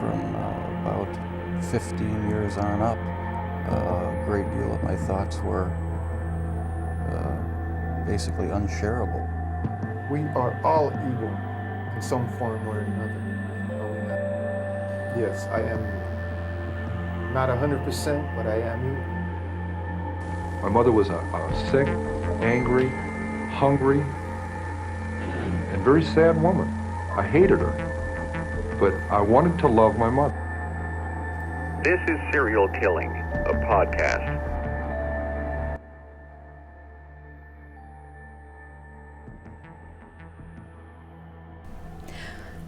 from about 15 years on up, a great deal of my thoughts were basically unshareable. We are all evil in some form or another. Yes, I am not 100%, but I am evil. My mother was a sick, angry, hungry, and very sad woman. I hated her, but I wanted to love my mother. This is Serial Killing, a podcast.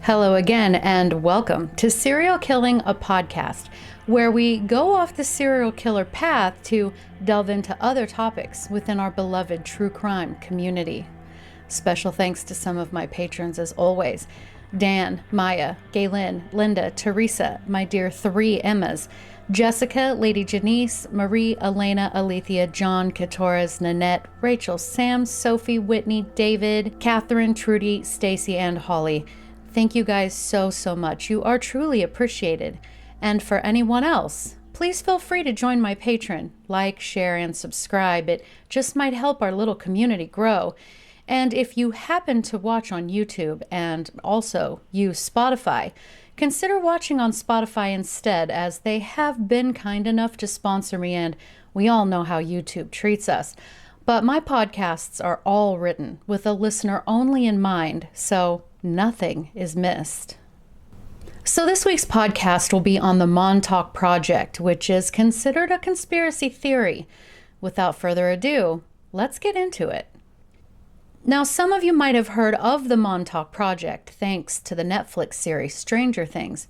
Hello again, and welcome to Serial Killing, a podcast, where we go off the serial killer path to delve into other topics within our beloved true crime community. Special thanks to some of my patrons as always: Dan, Maya, Galen, Linda, Teresa, my dear 3 Emmas, Jessica, Lady Janice, Marie, Elena, Alethea, John, Katores, Nanette, Rachel, Sam, Sophie, Whitney, David, Catherine, Trudy, Stacy, and Holly. Thank you guys so much. You are truly appreciated. And for anyone else, please feel free to join my Patreon. Like, share, and subscribe. It just might help our little community grow. And if you happen to watch on YouTube and also use Spotify, consider watching on Spotify instead, as they have been kind enough to sponsor me, and we all know how YouTube treats us. But my podcasts are all written with a listener only in mind, so nothing is missed. So this week's podcast will be on the Montauk Project, which is considered a conspiracy theory. Without further ado, let's get into it. Now, some of you might have heard of the Montauk Project thanks to the Netflix series Stranger Things.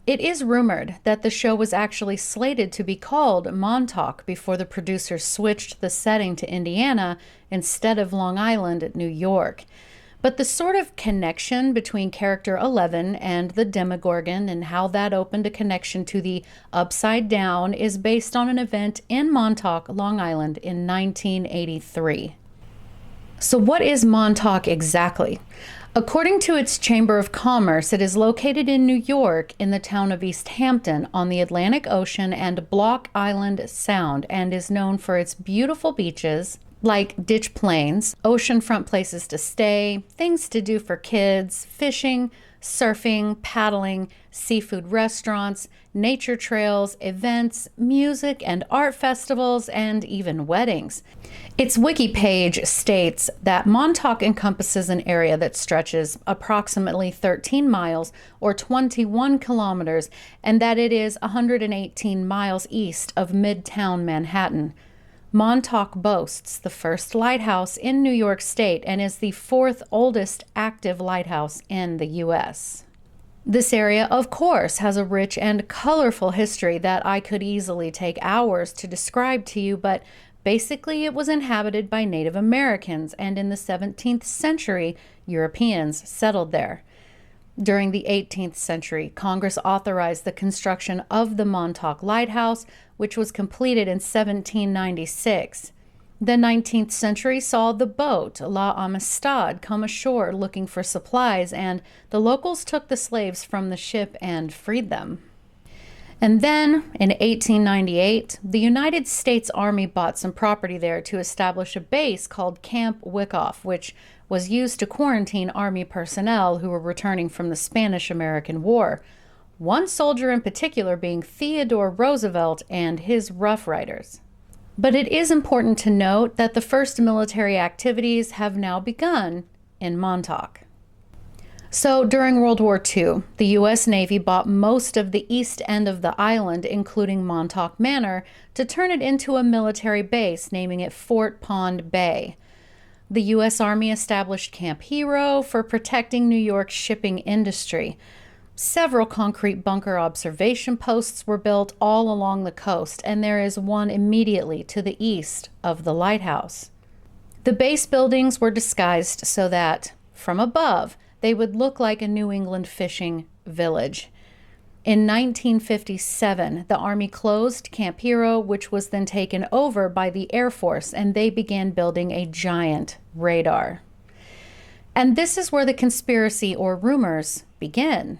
It is rumored that the show was actually slated to be called Montauk before the producers switched the setting to Indiana instead of Long Island, New York. But the sort of connection between character 11 and the Demogorgon and how that opened a connection to the Upside Down is based on an event in Montauk, Long Island in 1983. So what is Montauk exactly? According to its Chamber of Commerce, it is located in New York in the town of East Hampton on the Atlantic Ocean and Block Island Sound, and is known for its beautiful beaches, like ditch plains, oceanfront places to stay, things to do for kids, fishing, surfing, paddling, seafood restaurants, nature trails, events, music and art festivals, and even weddings. Its wiki page states that Montauk encompasses an area that stretches approximately 13 miles or 21 kilometers, and that it is 118 miles east of Midtown Manhattan. Montauk boasts the first lighthouse in New York State and is the 4th oldest active lighthouse in the U.S. This area, of course, has a rich and colorful history that I could easily take hours to describe to you, but basically it was inhabited by Native Americans, and in the 17th century, Europeans settled there. During the 18th century, Congress authorized the construction of the Montauk Lighthouse, which was completed in 1796. The 19th century saw the boat La Amistad come ashore looking for supplies, and the locals took the slaves from the ship and freed them. And then, in 1898, the United States Army bought some property there to establish a base called Camp Wyckoff, which was used to quarantine Army personnel who were returning from the Spanish-American War. One soldier in particular being Theodore Roosevelt and his Rough Riders. But it is important to note that the first military activities have now begun in Montauk. So during World War II, the U.S. Navy bought most of the east end of the island, including Montauk Manor, to turn it into a military base, naming it Fort Pond Bay. The U.S. Army established Camp Hero for protecting New York's shipping industry. Several concrete bunker observation posts were built all along the coast, and there is one immediately to the east of the lighthouse. The base buildings were disguised so that, from above, they would look like a New England fishing village. In 1957, the Army closed Camp Hero, which was then taken over by the Air Force, and they began building a giant radar. And this is where the conspiracy or rumors begin.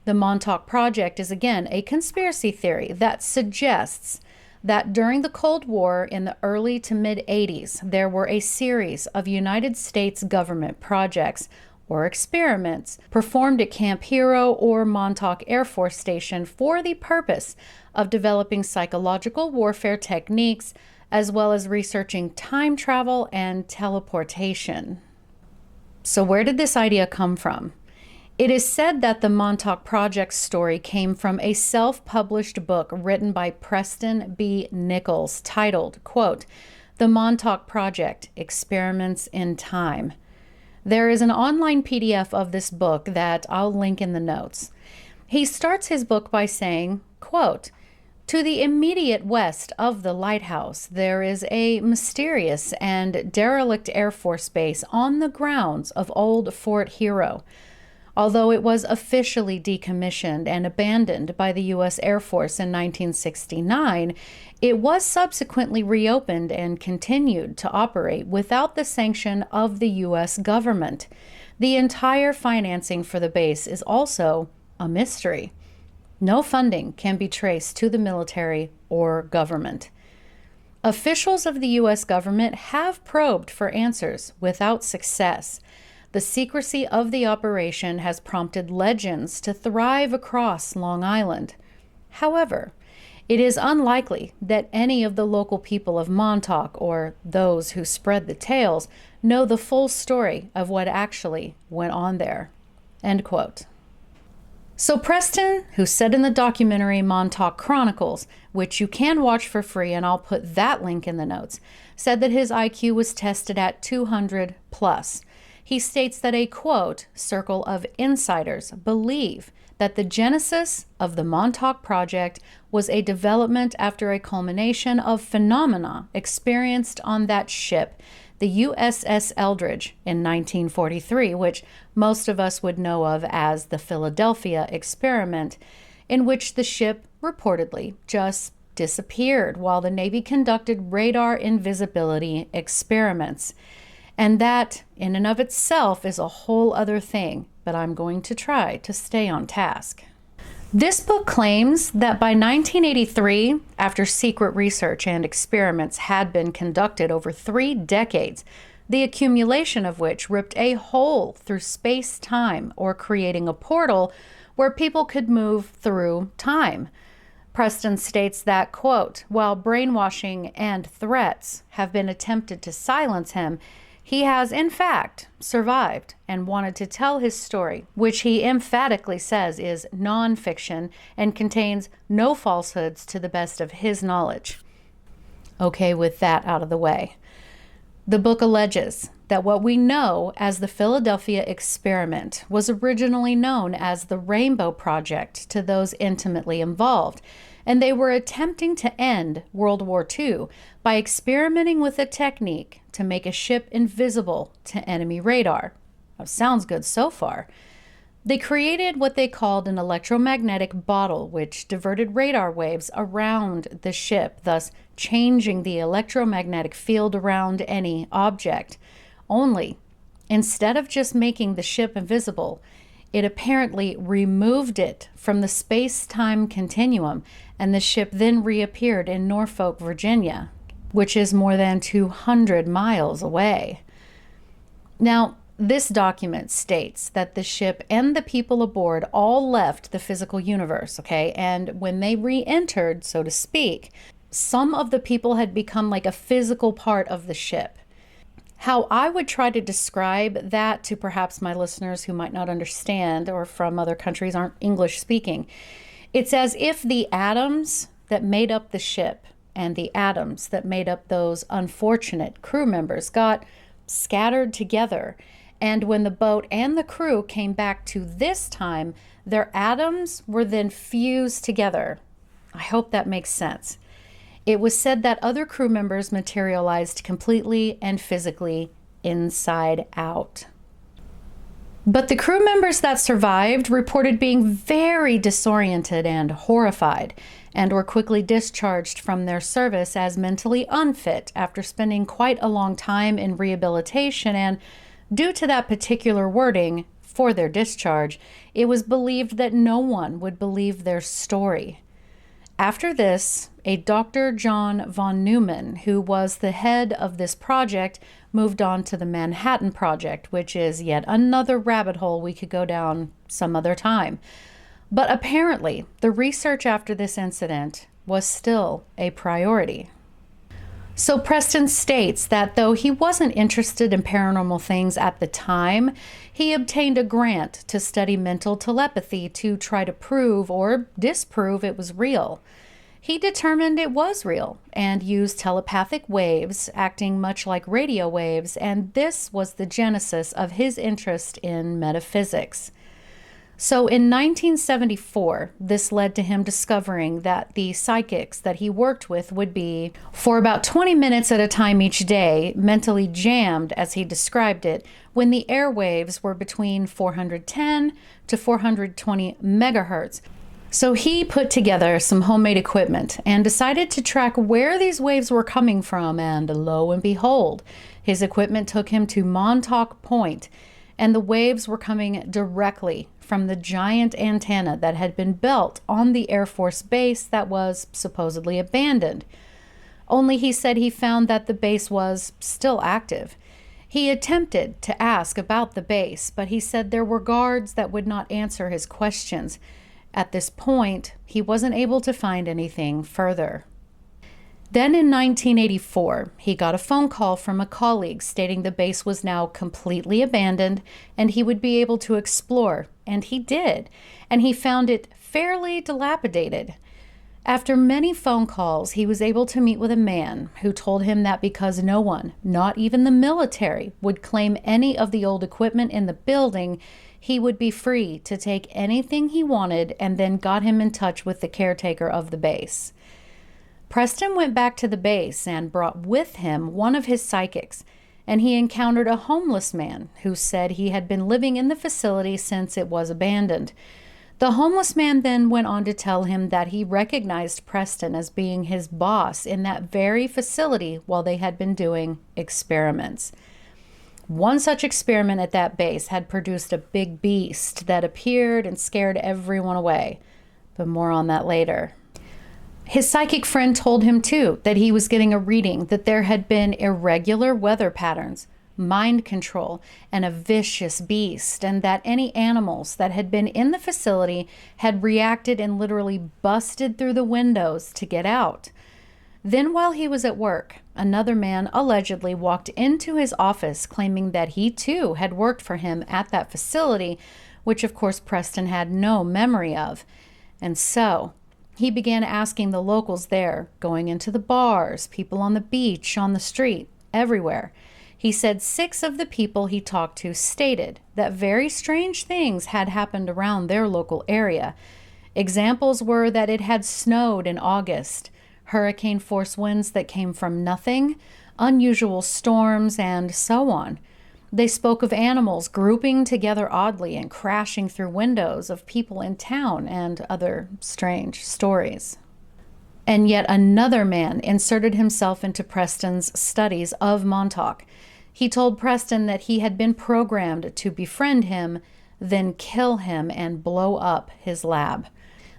The Montauk Project is again a conspiracy theory that suggests that during the Cold War in the early to mid-80s, there were a series of United States government projects or experiments performed at Camp Hero or Montauk Air Force Station for the purpose of developing psychological warfare techniques, as well as researching time travel and teleportation. So where did this idea come from? It is said that the Montauk Project story came from a self-published book written by Preston Nichols titled, quote, "The Montauk Project, Experiments in Time." There is an online PDF of this book that I'll link in the notes. He starts his book by saying, quote, "To the immediate west of the lighthouse, there is a mysterious and derelict Air Force base on the grounds of old Fort Hero. Although it was officially decommissioned and abandoned by the U.S. Air Force in 1969, it was subsequently reopened and continued to operate without the sanction of the U.S. government. The entire financing for the base is also a mystery. No funding can be traced to the military or government. Officials of the U.S. government have probed for answers without success. The secrecy of the operation has prompted legends to thrive across Long Island. However, it is unlikely that any of the local people of Montauk or those who spread the tales know the full story of what actually went on there." End quote. So Preston, who said in the documentary Montauk Chronicles, which you can watch for free, and I'll put that link in the notes, said that his IQ was tested at 200 plus. He states that a, quote, "circle of insiders believe that the genesis of the Montauk Project was a development after a culmination of phenomena experienced on that ship, the USS Eldridge, in 1943, which most of us would know of as the Philadelphia experiment, in which the ship reportedly just disappeared while the Navy conducted radar invisibility experiments. And that, in and of itself, is a whole other thing, but I'm going to try to stay on task. This book claims that by 1983, after secret research and experiments had been conducted over 3 decades, the accumulation of which ripped a hole through space-time or creating a portal where people could move through time. Preston states that, quote, "While brainwashing and threats have been attempted to silence him, he has, in fact, survived and wanted to tell his story, which he emphatically says is nonfiction and contains no falsehoods to the best of his knowledge." Okay, with that out of the way. The book alleges that what we know as the Philadelphia experiment was originally known as the Rainbow Project to those intimately involved, and they were attempting to end World War II by experimenting with a technique to make a ship invisible to enemy radar. That sounds good so far. They created what they called an electromagnetic bottle, which diverted radar waves around the ship, thus changing the electromagnetic field around any object. Only, instead of just making the ship invisible, it apparently removed it from the space-time continuum, and the ship then reappeared in Norfolk, Virginia, which is more than 200 miles away. Now, this document states that the ship and the people aboard all left the physical universe, okay? And when they re-entered, so to speak, some of the people had become like a physical part of the ship. How I would try to describe that to perhaps my listeners who might not understand or from other countries aren't English speaking, it's as if the atoms that made up the ship and the atoms that made up those unfortunate crew members got scattered together. And when the boat and the crew came back to this time, their atoms were then fused together. I hope that makes sense. It was said that other crew members materialized completely and physically inside out. But the crew members that survived reported being very disoriented and horrified, and were quickly discharged from their service as mentally unfit after spending quite a long time in rehabilitation and, due to that particular wording, for their discharge, it was believed that no one would believe their story. After this, a Dr. John von Neumann, who was the head of this project, moved on to the Manhattan Project, which is yet another rabbit hole we could go down some other time. But apparently, the research after this incident was still a priority. So Preston states that though he wasn't interested in paranormal things at the time, he obtained a grant to study mental telepathy to try to prove or disprove it was real. He determined it was real and used telepathic waves, acting much like radio waves, and this was the genesis of his interest in metaphysics. So in 1974, this led to him discovering that the psychics that he worked with would be, for about 20 minutes at a time each day, mentally jammed, as he described it, when the airwaves were between 410 to 420 megahertz. So he put together some homemade equipment and decided to track where these waves were coming from, and lo and behold, his equipment took him to Montauk Point, and the waves were coming directly from the giant antenna that had been built on the Air Force base that was supposedly abandoned. Only he said he found that the base was still active. He attempted to ask about the base, but he said there were guards that would not answer his questions. At this point, he wasn't able to find anything further. Then in 1984, he got a phone call from a colleague stating the base was now completely abandoned and he would be able to explore, and he did, and he found it fairly dilapidated. After many phone calls, he was able to meet with a man who told him that because no one, not even the military, would claim any of the old equipment in the building, he would be free to take anything he wanted, and then got him in touch with the caretaker of the base. Preston went back to the base and brought with him one of his psychics, and he encountered a homeless man who said he had been living in the facility since it was abandoned. The homeless man then went on to tell him that he recognized Preston as being his boss in that very facility while they had been doing experiments. One such experiment at that base had produced a big beast that appeared and scared everyone away, but more on that later. His psychic friend told him, too, that he was getting a reading that there had been irregular weather patterns, mind control, and a vicious beast, and that any animals that had been in the facility had reacted and literally busted through the windows to get out. Then while he was at work, another man allegedly walked into his office claiming that he, too, had worked for him at that facility, which of course Preston had no memory of. And so he began asking the locals there, going into the bars, people on the beach, on the street, everywhere. He said 6 of the people he talked to stated that very strange things had happened around their local area. Examples were that it had snowed in August, hurricane-force winds that came from nothing, unusual storms, and so on. They spoke of animals grouping together oddly and crashing through windows of people in town, and other strange stories. And yet another man inserted himself into Preston's studies of Montauk. He told Preston that he had been programmed to befriend him, then kill him and blow up his lab.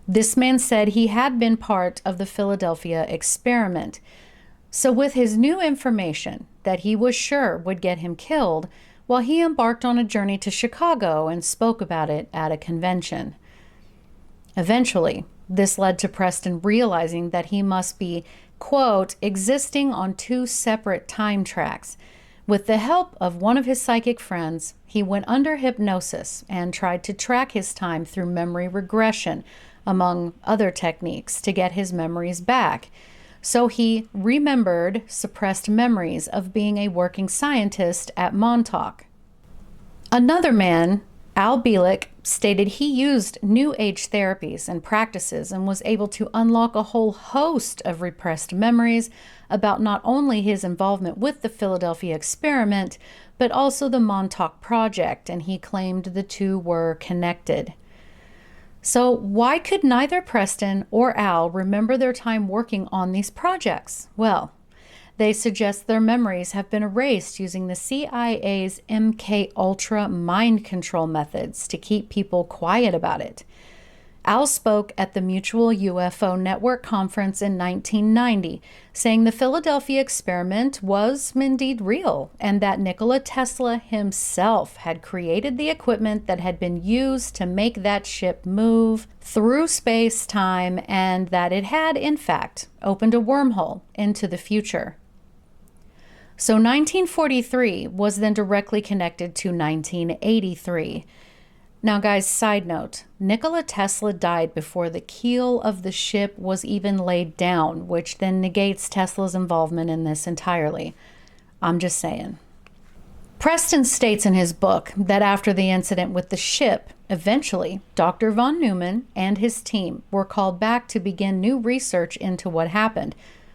This man said he had been part of the Philadelphia experiment. So with his new information that he was sure would get him killed, well, he embarked on a journey to Chicago and spoke about it at a convention. Eventually, this led to Preston realizing that he must be, quote, existing on 2 separate time tracks. With the help of one of his psychic friends, he went under hypnosis and tried to track his time through memory regression, among other techniques, to get his memories back. So he remembered suppressed memories of being a working scientist at Montauk. Another man, Al Bielek, stated he used New Age therapies and practices and was able to unlock a whole host of repressed memories about not only his involvement with the Philadelphia experiment, but also the Montauk Project, and he claimed the two were connected. So why could neither Preston or Al remember their time working on these projects? Well, They suggest their memories have been erased using the CIA's MK-Ultra mind control methods to keep people quiet about it. Al spoke at the Mutual UFO Network conference in 1990, saying the Philadelphia experiment was indeed real and that Nikola Tesla himself had created the equipment that had been used to make that ship move through space-time and that it had, in fact, opened a wormhole into the future. So 1943 was then directly connected to 1983. Now, guys, side note, Nikola Tesla died before the keel of the ship was even laid down, which then negates Tesla's involvement in this entirely. I'm just saying. Preston states in his book that after the incident with the ship, eventually, Dr. von Neumann and his team were called back to begin new research into what happened,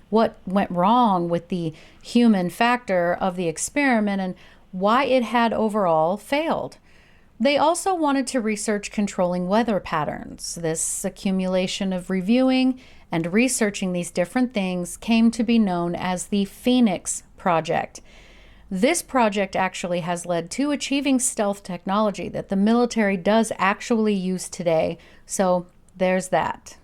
what went wrong with the human factor of the experiment, and why it had overall failed. They also wanted to research controlling weather patterns. This accumulation of reviewing and researching these different things came to be known as the Phoenix Project. This project actually has led to achieving stealth technology that the military does actually use today, so there's that.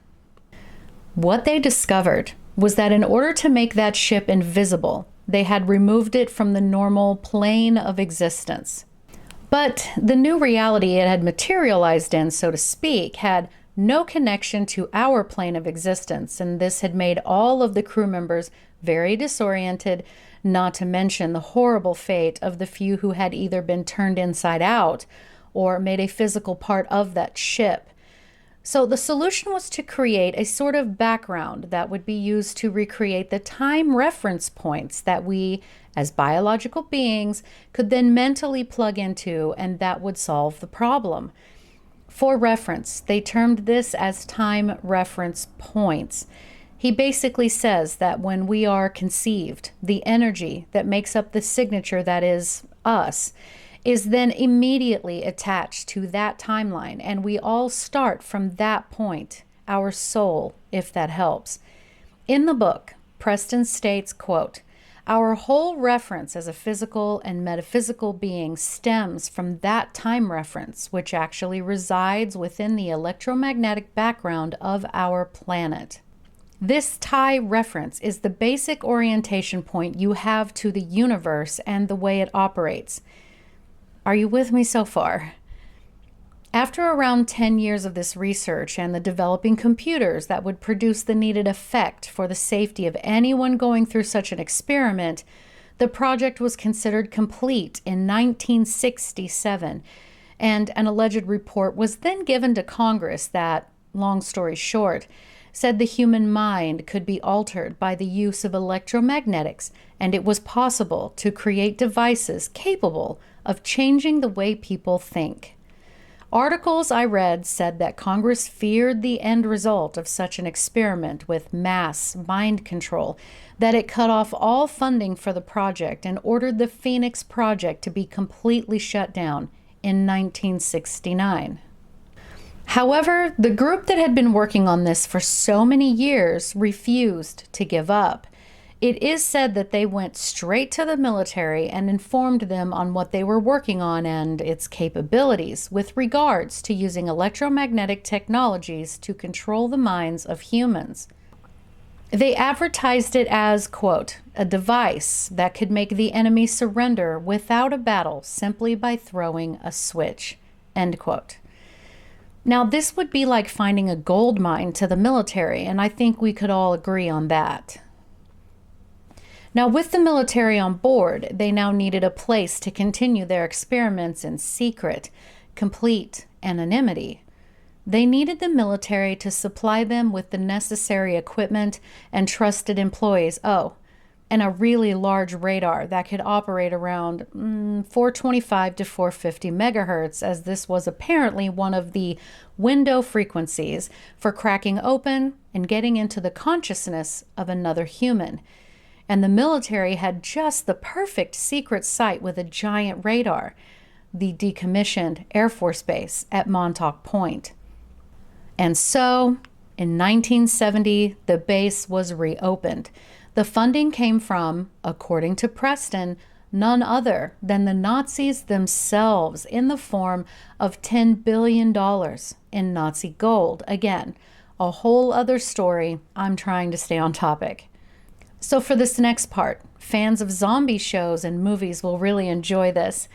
What they discovered was that in order to make that ship invisible, they had removed it from the normal plane of existence. But the new reality it had materialized in, so to speak, had no connection to our plane of existence, and this had made all of the crew members very disoriented, not to mention the horrible fate of the few who had either been turned inside out or made a physical part of that ship. So the solution was to create a sort of background that would be used to recreate the time reference points that we, as biological beings, could then mentally plug into, and that would solve the problem. For reference, they termed this as time reference points. He basically says that when we are conceived, the energy that makes up the signature that is us is then immediately attached to that timeline, and we all start from that point, our soul, if that helps. In the book, Preston states, quote, "Our whole reference as a physical and metaphysical being stems from that time reference, which actually resides within the electromagnetic background of our planet. This tie reference is the basic orientation point you have to the universe and the way it operates." Are you with me so far? After around 10 years of this research and the developing computers that would produce the needed effect for the safety of anyone going through such an experiment, the project was considered complete in 1967, and an alleged report was then given to Congress that, long story short, said the human mind could be altered by the use of electromagnetics, and it was possible to create devices capable of changing the way people think. Articles I read said that Congress feared the end result of such an experiment with mass mind control, that it cut off all funding for the project and ordered the Phoenix Project to be completely shut down in 1969. However, the group that had been working on this for so many years refused to give up. It is said that they went straight to the military and informed them on what they were working on and its capabilities with regards to using electromagnetic technologies to control the minds of humans. They advertised it as, quote, "a device that could make the enemy surrender without a battle simply by throwing a switch," end quote. Now, this would be like finding a gold mine to the military, and I think we could all agree on that. Now, with the military on board, they now needed a place to continue their experiments in secret, complete anonymity. They needed the military to supply them with the necessary equipment and trusted employees. Oh, and a really large radar that could operate around 425 to 450 megahertz, as this was apparently one of the window frequencies for cracking open and getting into the consciousness of another human. And the military had just the perfect secret site with a giant radar, the decommissioned Air Force Base at Montauk Point. And so, in 1970, the base was reopened. The funding came from, according to Preston, none other than the Nazis themselves in the form of $10 billion in Nazi gold. Again, a whole other story. I'm trying to stay on topic. So for this next part, fans of zombie shows and movies will really enjoy this.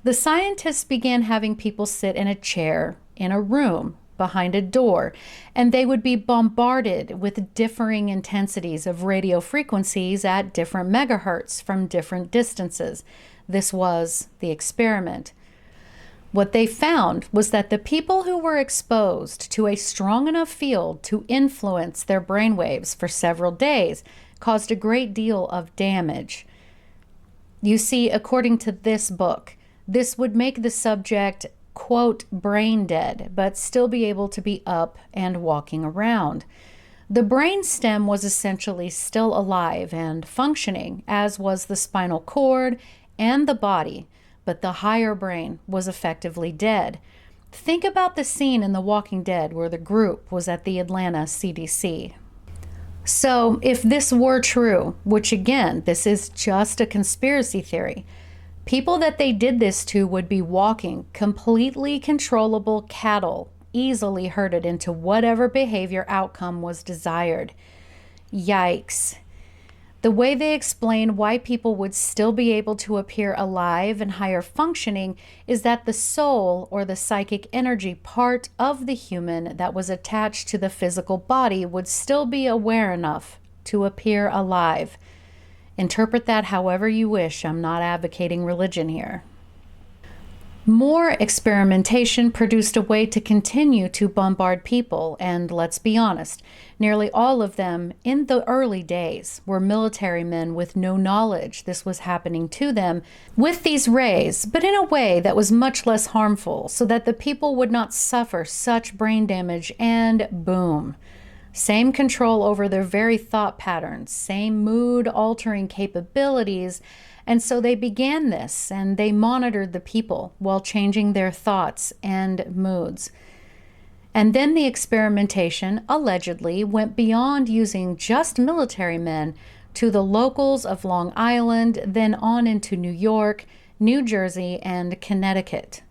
The scientists began having people sit in a chair in a room behind a door, and they would be bombarded with differing intensities of radio frequencies at different megahertz from different distances. This was the experiment. What they found was that the people who were exposed to a strong enough field to influence their brainwaves for several days caused a great deal of damage. You see, according to this book, this would make the subject, quote, brain dead, but still be able to be up and walking around. The brain stem was essentially still alive and functioning, as was the spinal cord and the body, but the higher brain was effectively dead. Think about the scene in The Walking Dead where the group was at the Atlanta CDC. So if this were true, which again, this is just a conspiracy theory, people that they did this to would be walking completely controllable cattle, easily herded into whatever behavior outcome was desired. Yikes. The way they explain why people would still be able to appear alive and higher functioning is that the soul, or the psychic energy part of the human that was attached to the physical body, would still be aware enough to appear alive. Interpret that however you wish. I'm not advocating religion here. More experimentation produced a way to continue to bombard people, and let's be honest, nearly all of them in the early days were military men with no knowledge this was happening to them with these rays, but in a way that was much less harmful so that the people would not suffer such brain damage, and boom. Same control over their very thought patterns, same mood-altering capabilities, and so they began this, and they monitored the people while changing their thoughts and moods. And then the experimentation allegedly went beyond using just military men to the locals of Long Island, then on into New York, New Jersey, and Connecticut.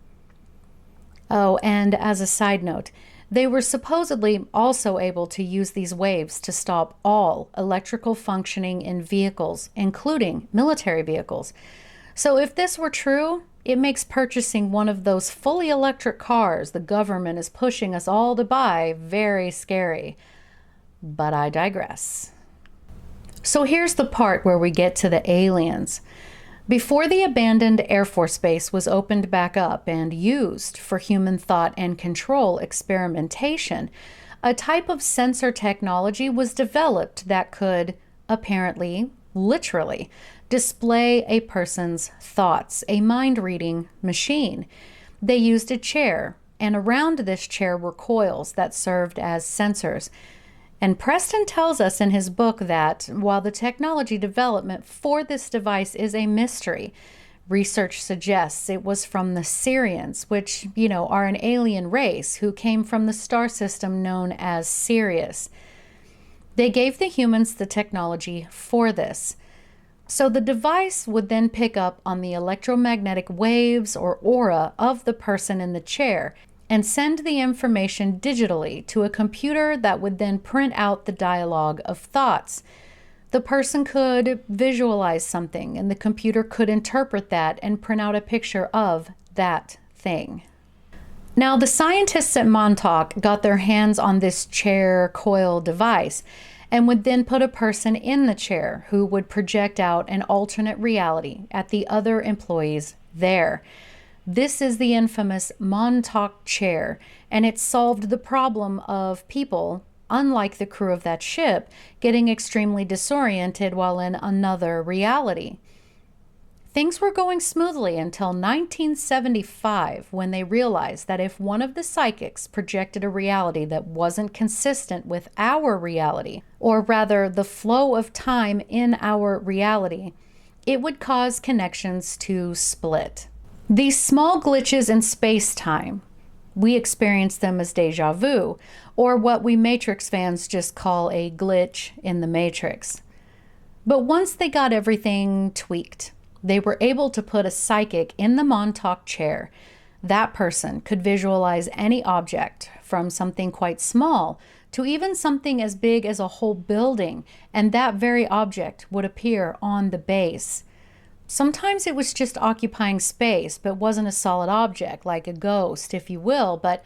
Oh, and as a side note, they were supposedly also able to use these waves to stop all electrical functioning in vehicles, including military vehicles. So if this were true, it makes purchasing one of those fully electric cars the government is pushing us all to buy very scary. But I digress. So here's the part where we get to the aliens. Before the abandoned Air Force Base was opened back up and used for human thought and control experimentation, a type of sensor technology was developed that could, apparently, literally, display a person's thoughts, a mind-reading machine. They used a chair, and around this chair were coils that served as sensors. And Preston tells us in his book that while the technology development for this device is a mystery, research suggests it was from the Syrians, which, are an alien race who came from the star system known as Sirius. They gave the humans the technology for this. So the device would then pick up on the electromagnetic waves or aura of the person in the chair and send the information digitally to a computer that would then print out the dialogue of thoughts. The person could visualize something, and the computer could interpret that and print out a picture of that thing. Now, the scientists at Montauk got their hands on this chair coil device and would then put a person in the chair who would project out an alternate reality at the other employees there. This is the infamous Montauk chair, and it solved the problem of people, unlike the crew of that ship, getting extremely disoriented while in another reality. Things were going smoothly until 1975, when they realized that if one of the psychics projected a reality that wasn't consistent with our reality, or rather the flow of time in our reality, it would cause connections to split. These small glitches in space-time, we experience them as déjà vu, or what we Matrix fans just call a glitch in the Matrix. But once they got everything tweaked, they were able to put a psychic in the Montauk chair. That person could visualize any object, from something quite small to even something as big as a whole building, and that very object would appear on the base. Sometimes it was just occupying space, but wasn't a solid object, like a ghost, if you will, but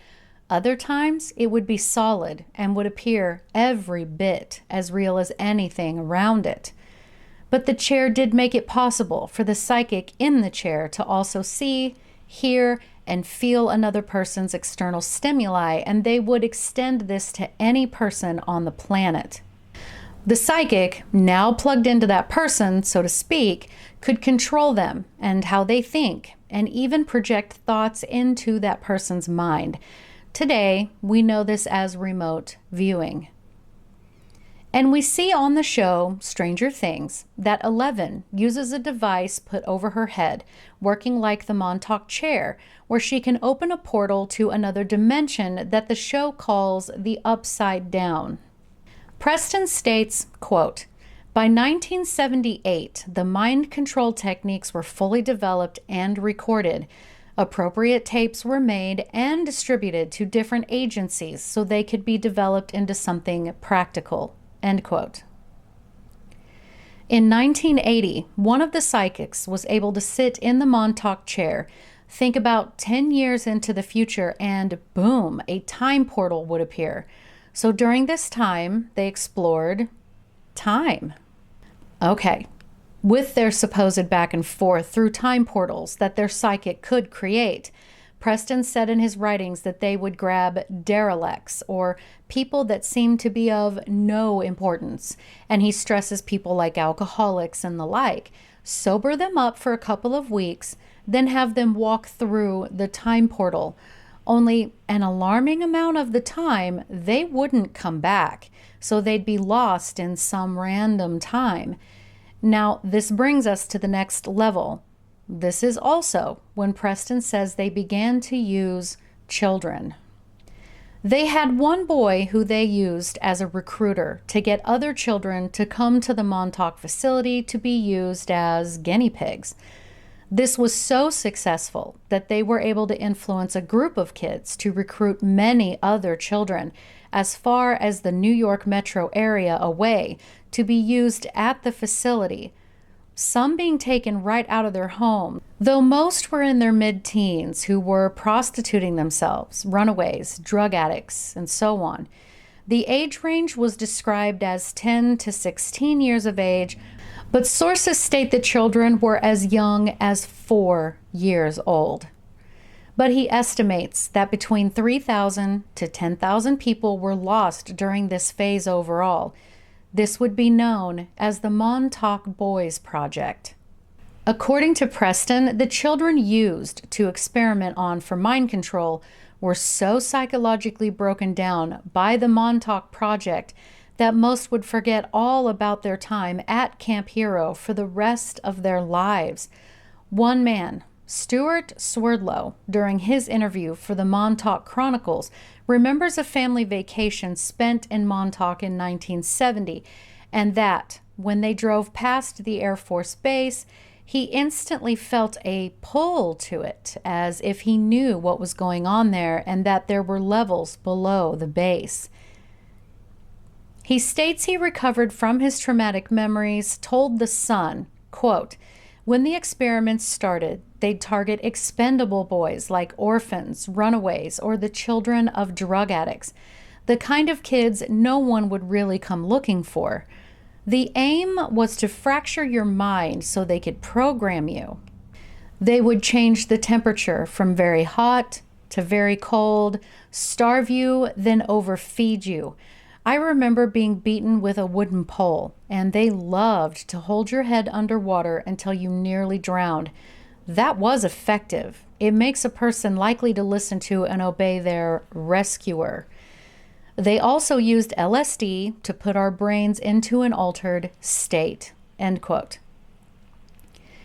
other times it would be solid and would appear every bit as real as anything around it. But the chair did make it possible for the psychic in the chair to also see, hear, and feel another person's external stimuli, and they would extend this to any person on the planet. The psychic, now plugged into that person, so to speak, could control them and how they think, and even project thoughts into that person's mind. Today, we know this as remote viewing. And we see on the show Stranger Things that Eleven uses a device put over her head, working like the Montauk chair, where she can open a portal to another dimension that the show calls the Upside Down. Preston states, quote, "By 1978, the mind control techniques were fully developed and recorded. Appropriate tapes were made and distributed to different agencies so they could be developed into something practical." End quote. In 1980, one of the psychics was able to sit in the Montauk chair, think about 10 years into the future, and boom, a time portal would appear. So during this time, they explored time. Okay. With their supposed back and forth through time portals that their psychic could create, Preston said in his writings that they would grab derelicts, or people that seem to be of no importance, and he stresses people like alcoholics and the like, sober them up for a couple of weeks, then have them walk through the time portal. Only an alarming amount of the time, they wouldn't come back, so they'd be lost in some random time. Now, this brings us to the next level. This is also when Preston says they began to use children. They had one boy who they used as a recruiter to get other children to come to the Montauk facility to be used as guinea pigs. This was so successful that they were able to influence a group of kids to recruit many other children as far as the New York metro area away to be used at the facility, some being taken right out of their home, though most were in their mid-teens who were prostituting themselves, runaways, drug addicts, and so on. The age range was described as 10 to 16 years of age, but sources state the children were as young as 4 years old. But he estimates that between 3,000 to 10,000 people were lost during this phase overall. This would be known as the Montauk Boys Project. According to Preston, the children used to experiment on for mind control were so psychologically broken down by the Montauk Project that most would forget all about their time at Camp Hero for the rest of their lives. One man, Stuart Swerdlow, during his interview for the Montauk Chronicles, remembers a family vacation spent in Montauk in 1970, and that, when they drove past the Air Force Base, he instantly felt a pull to it, as if he knew what was going on there and that there were levels below the base. He states he recovered from his traumatic memories, told The Sun, quote, "When the experiments started, they'd target expendable boys like orphans, runaways, or the children of drug addicts, the kind of kids no one would really come looking for. The aim was to fracture your mind so they could program you. They would change the temperature from very hot to very cold, starve you, then overfeed you. I remember being beaten with a wooden pole, and they loved to hold your head underwater until you nearly drowned. That was effective. It makes a person likely to listen to and obey their rescuer. They also used LSD to put our brains into an altered state." End quote.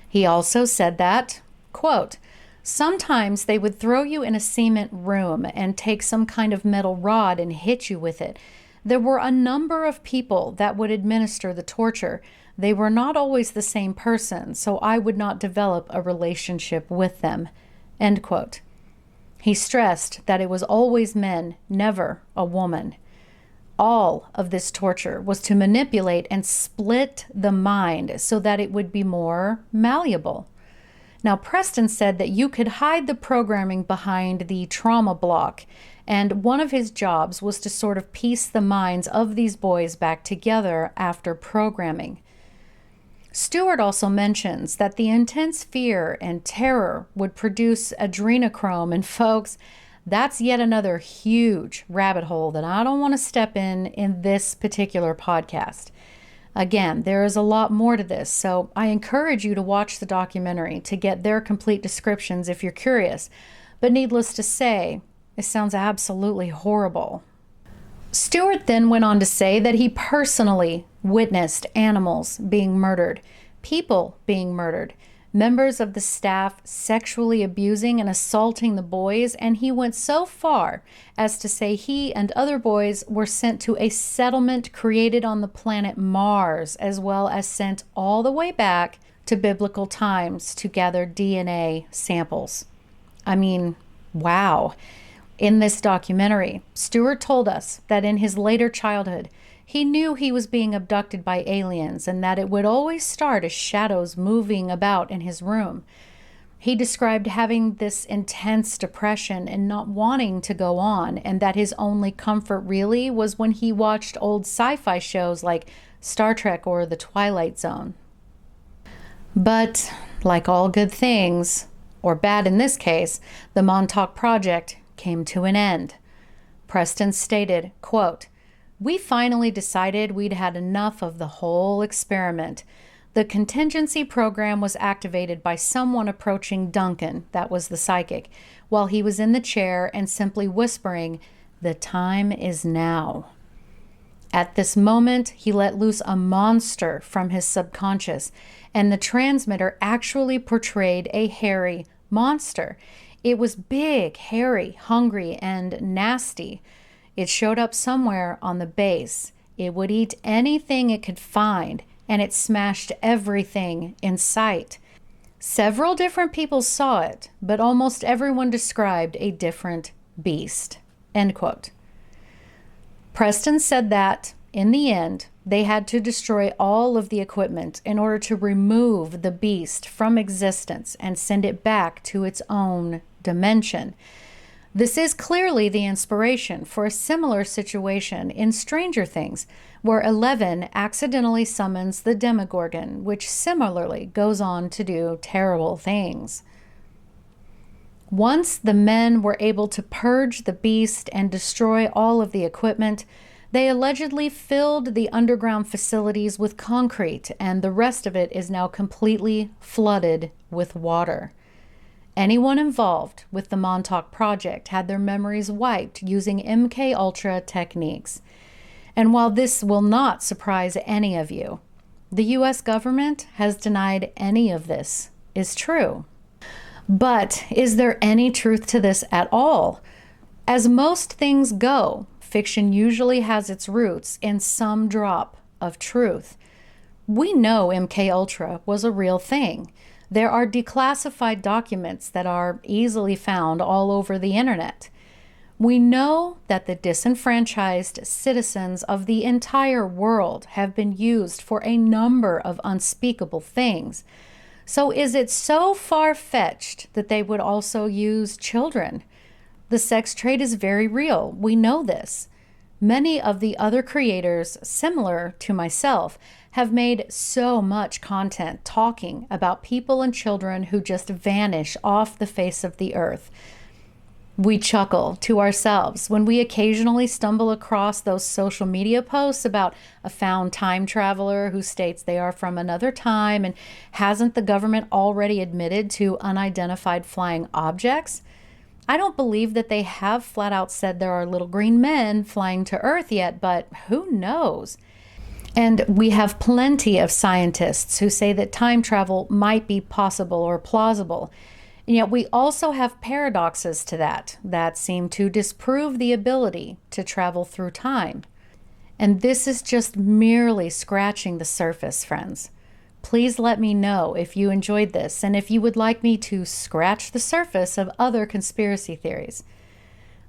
He also said that, quote, "Sometimes they would throw you in a cement room and take some kind of metal rod and hit you with it. There were a number of people that would administer the torture. They were not always the same person, so I would not develop a relationship with them." End quote. He stressed that it was always men, never a woman. All of this torture was to manipulate and split the mind so that it would be more malleable. Now, Preston said that you could hide the programming behind the trauma block, and one of his jobs was to sort of piece the minds of these boys back together after programming. Stewart also mentions that the intense fear and terror would produce adrenochrome, and folks, that's yet another huge rabbit hole that I don't want to step in this particular podcast. Again, there is a lot more to this, so I encourage you to watch the documentary to get their complete descriptions if you're curious. But needless to say, it sounds absolutely horrible. Stewart then went on to say that he personally witnessed animals being murdered, people being murdered, members of the staff sexually abusing and assaulting the boys, and he went so far as to say he and other boys were sent to a settlement created on the planet Mars, as well as sent all the way back to biblical times to gather DNA samples. I mean, wow. In this documentary, Stewart told us that in his later childhood, he knew he was being abducted by aliens and that it would always start as shadows moving about in his room. He described having this intense depression and not wanting to go on, and that his only comfort really was when he watched old sci-fi shows like Star Trek or The Twilight Zone. But like all good things, or bad in this case, the Montauk Project came to an end. Preston stated, quote, "We finally decided we'd had enough of the whole experiment. The contingency program was activated by someone approaching Duncan, that was the psychic, while he was in the chair and simply whispering, 'The time is now.' At this moment, he let loose a monster from his subconscious, and the transmitter actually portrayed a hairy monster. It was big, hairy, hungry, and nasty. It showed up somewhere on the base. It would eat anything it could find, and it smashed everything in sight. Several different people saw it, but almost everyone described a different beast." End quote. Preston said that, in the end, they had to destroy all of the equipment in order to remove the beast from existence and send it back to its own dimension. This is clearly the inspiration for a similar situation in Stranger Things, where Eleven accidentally summons the Demogorgon, which similarly goes on to do terrible things. Once the men were able to purge the beast and destroy all of the equipment, they allegedly filled the underground facilities with concrete, and the rest of it is now completely flooded with water. Anyone involved with the Montauk Project had their memories wiped using MK-Ultra techniques. And while this will not surprise any of you, the U.S. government has denied any of this is true. But is there any truth to this at all? As most things go, fiction usually has its roots in some drop of truth. We know MK-Ultra was a real thing. There are declassified documents that are easily found all over the internet. We know that the disenfranchised citizens of the entire world have been used for a number of unspeakable things. So is it so far-fetched that they would also use children? The sex trade is very real. We know this. Many of the other creators, similar to myself, have made so much content talking about people and children who just vanish off the face of the earth. We chuckle to ourselves when we occasionally stumble across those social media posts about a found time traveler who states they are from another time, and hasn't the government already admitted to unidentified flying objects? I don't believe that they have flat out said there are little green men flying to Earth yet, but who knows? And we have plenty of scientists who say that time travel might be possible or plausible. And yet we also have paradoxes to that seem to disprove the ability to travel through time. And this is just merely scratching the surface, friends. Please let me know if you enjoyed this and if you would like me to scratch the surface of other conspiracy theories.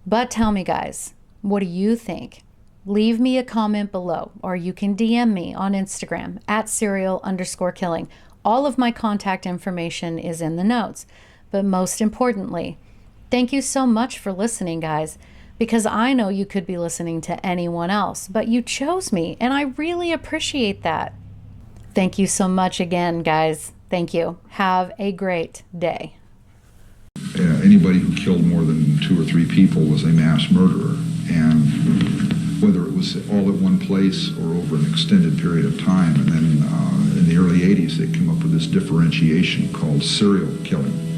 But tell me, guys, what do you think? Leave me a comment below, or you can DM me on Instagram at serial_killing. All of my contact information is in the notes. But most importantly, thank you so much for listening, guys, because I know you could be listening to anyone else, but you chose me, and I really appreciate that. Thank you so much again, guys. Thank you. Have a great day. Anybody who killed more than 2 or 3 people was a mass murderer, and whether it was all at one place or over an extended period of time. And then in the early 80s, they came up with this differentiation called serial killing.